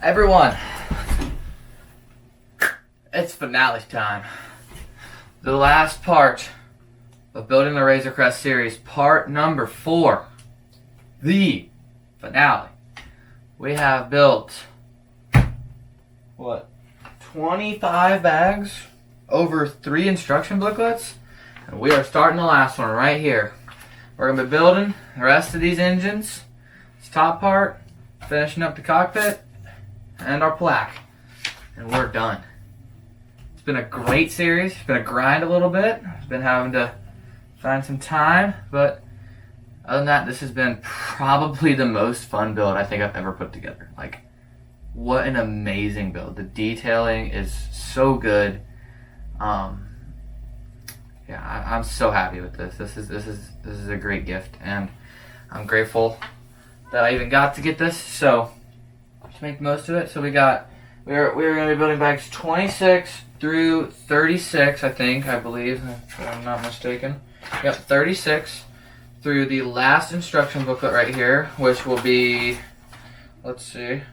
Everyone, it's finale time. The last part of building the Razor Crest series, part number 4, the finale. We have built, 25 bags over 3 instruction booklets, and we are starting the last one right here. We're going to be building the rest of these engines, this top part, finishing up the cockpit, and our plaque, and we're done. It's been a great series. It's been a grind a little bit. I've been having to find some time, but other than that, this has been probably the most fun build I think I've ever put together. Like, what an amazing build. The detailing is so good. Yeah, I'm so happy with this. This is a great gift, and I'm grateful that I even got to get this. So let's make the most of it. So we're going to be building bags 26 through 36, I believe, if I'm not mistaken. Yep, 36 through the last instruction booklet right here, which will be, let's see,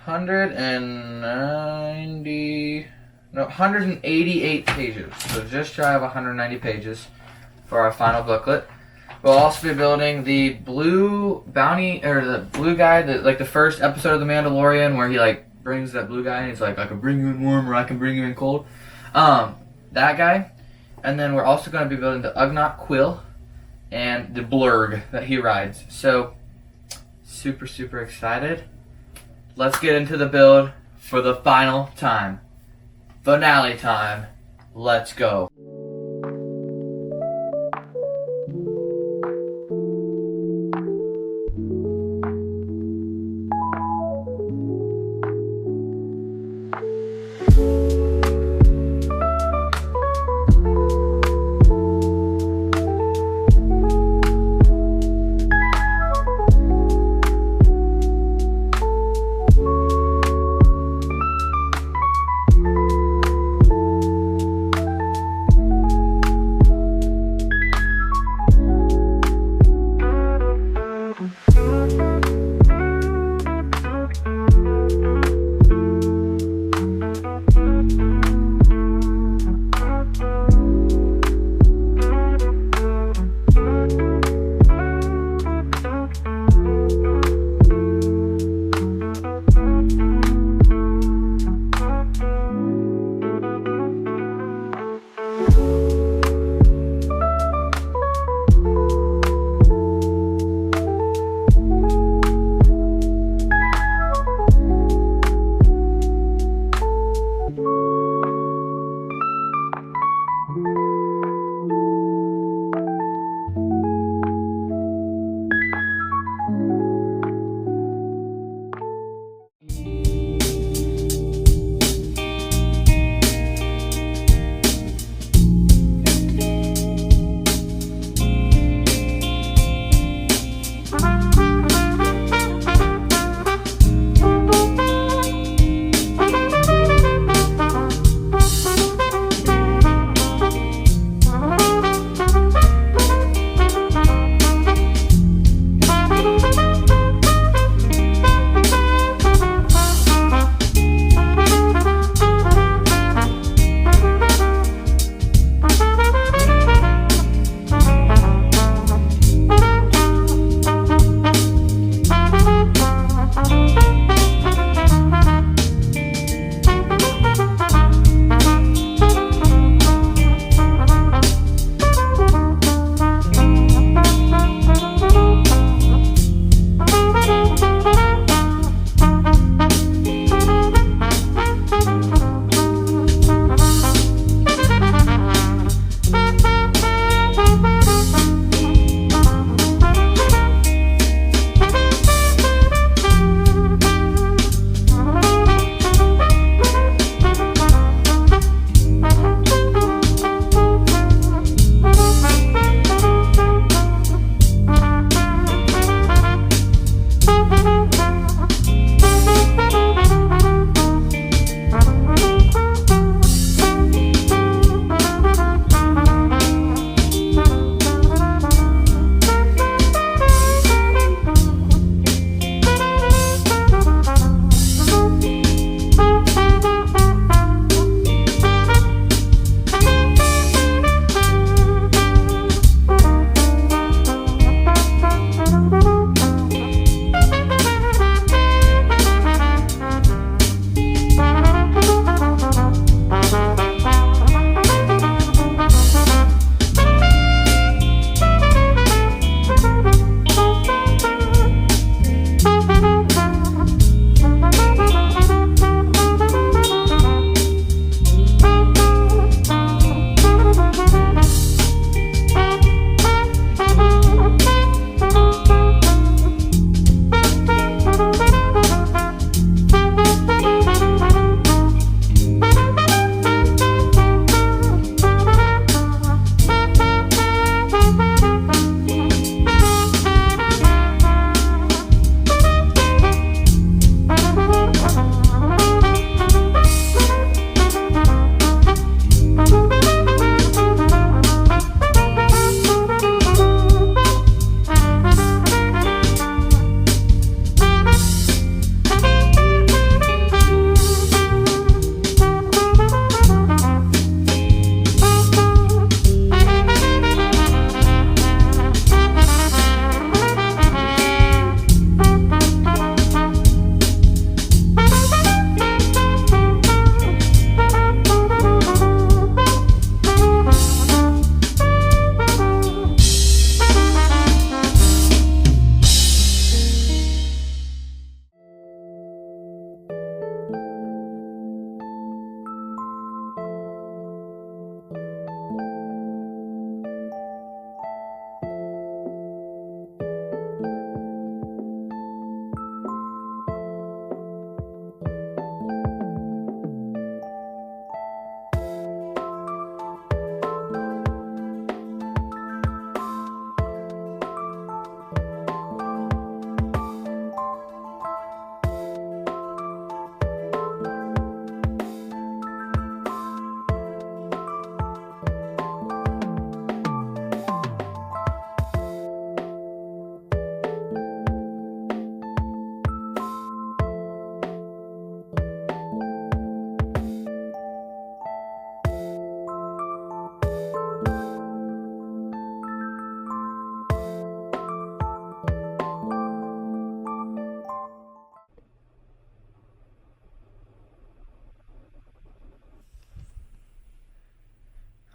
188 pages. So just shy of 190 pages for our final booklet. We'll also be building the blue bounty, or the blue guy, like the first episode of The Mandalorian, where he like brings that blue guy and he's like, I can bring you in warm or I can bring you in cold. That guy. And then we're also going to be building the Ugnaught Quill and the Blurg that he rides. So super, super excited. Let's get into the build for the final time. Finale time. Let's go.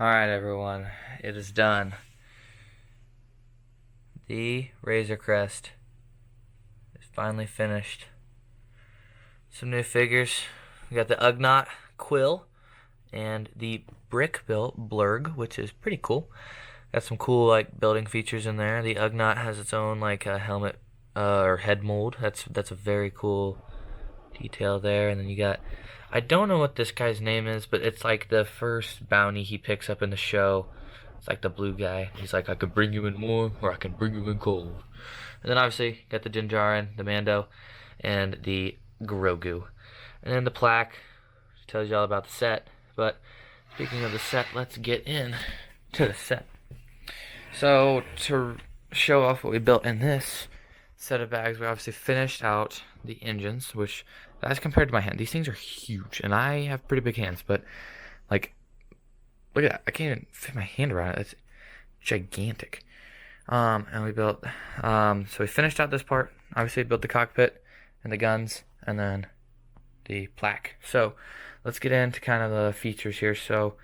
Alright everyone, it is done. The Razor Crest is finally finished. Some new figures. We got the Ugnaught Quill and the Brick built Blurg, which is pretty cool. Got some cool like building features in there. The Ugnaught has its own like helmet or head mold. That's a very cool detail there. And then you got, I don't know what this guy's name is, but it's like the first bounty he picks up in the show. It's like the blue guy. He's like, I could bring you in warm or I can bring you in cold. And then obviously got the Jinjarin, the Mando, and the Grogu. And then the plaque tells you all about the set. But speaking of the set, let's get in to the set. So to show off what we built in this set of bags, we obviously finished out the engines, which as compared to my hand, these things are huge, and I have pretty big hands, but like, look at that, I can't even fit my hand around it. It's gigantic. And we built, so we finished out this part. Obviously built the cockpit and the guns, and then the plaque. So let's get into kind of the features here. So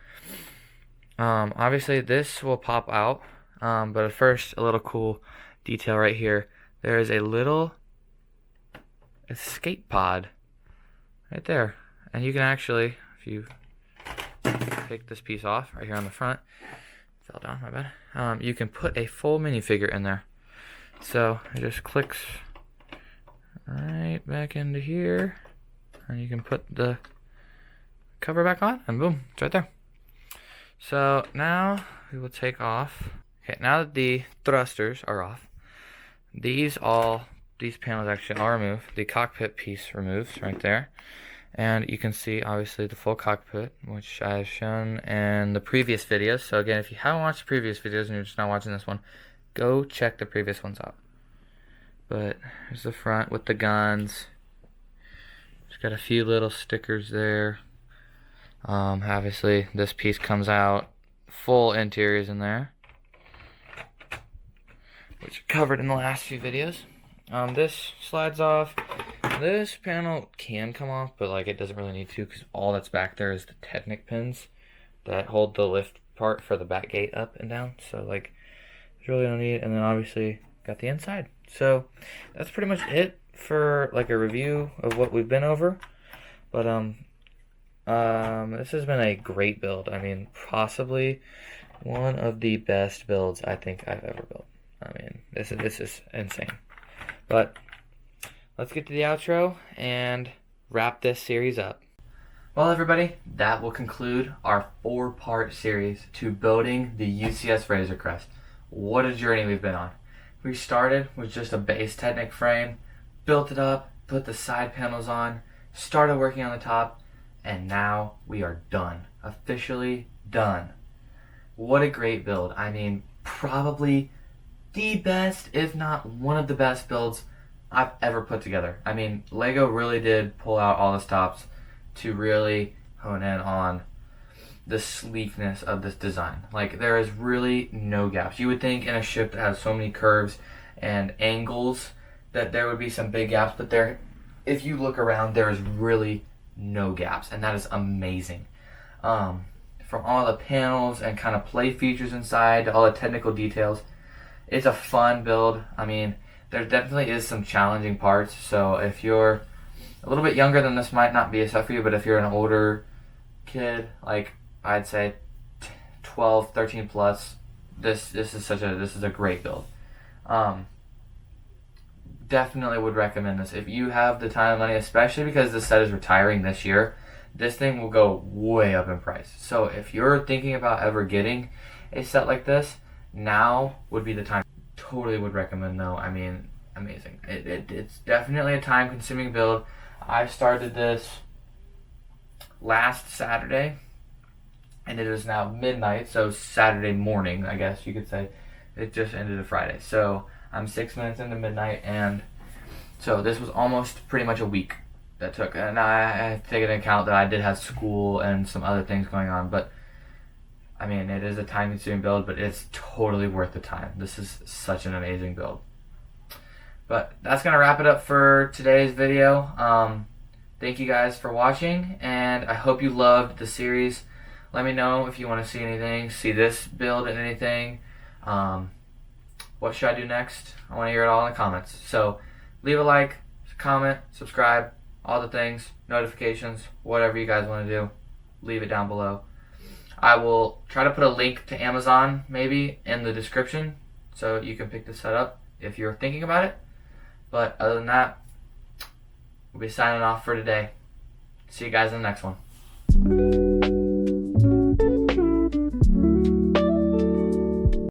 obviously this will pop out, but at first a little cool detail right here. There is a little escape pod right there, and you can actually, if you take this piece off right here on the front, fell down, my bad, you can put a full minifigure in there. So it just clicks right back into here, and you can put the cover back on, and boom, it's right there. So now we will take off. Okay, now that the thrusters are off, these panels actually are removed. The cockpit piece removes right there. And you can see obviously the full cockpit, which I've shown in the previous videos. So again, if you haven't watched the previous videos and you're just not watching this one, go check the previous ones out. But here's the front with the guns. Just got a few little stickers there. Obviously this piece comes out, full interiors in there, which I covered in the last few videos. This slides off. This panel can come off, but like it doesn't really need to, because all that's back there is the Technic pins that hold the lift part for the back gate up and down. So like, there's really no need. And then obviously got the inside. So that's pretty much it for like a review of what we've been over. But this has been a great build. I mean, possibly one of the best builds I think I've ever built. I mean, this is insane. But let's get to the outro and wrap this series up. Well, everybody, that will conclude our 4-part series to building the UCS Razor Crest. What a journey we've been on. We started with just a base Technic frame, built it up, put the side panels on, started working on the top, and now we are done. Officially done. What a great build. I mean, probably the best, if not one of the best builds I've ever put together. I mean, Lego really did pull out all the stops to really hone in on the sleekness of this design. Like, there is really no gaps. You would think in a ship that has so many curves and angles that there would be some big gaps, but there, if you look around, there is really no gaps, and that is amazing. From all the panels and kind of play features inside to all the technical details, it's a fun build. I mean, there definitely is some challenging parts, so if you're a little bit younger, then this might not be a set for you, but if you're an older kid, like I'd say 12, 13 plus, this is a great build. Definitely would recommend this if you have the time and money, especially because this set is retiring this year. This thing will go way up in price. So if you're thinking about ever getting a set like this, now would be the time. Totally would recommend though. I mean, amazing. It's definitely a time consuming build. I started this last Saturday and it is now midnight, so Saturday morning, I guess you could say. It just ended a Friday. So I'm 6 minutes into midnight, and so this was almost pretty much a week that took. And I have to take into account that I did have school and some other things going on, but I mean, it is a time-consuming build, but it's totally worth the time. This is such an amazing build. But that's going to wrap it up for today's video. Thank you guys for watching, and I hope you loved the series. Let me know if you want to see anything, see this build and anything. What should I do next? I want to hear it all in the comments. So leave a like, comment, subscribe, all the things, notifications, whatever you guys want to do. Leave it down below. I will try to put a link to Amazon maybe in the description so you can pick this up if you're thinking about it. But other than that, we'll be signing off for today. See you guys in the next one.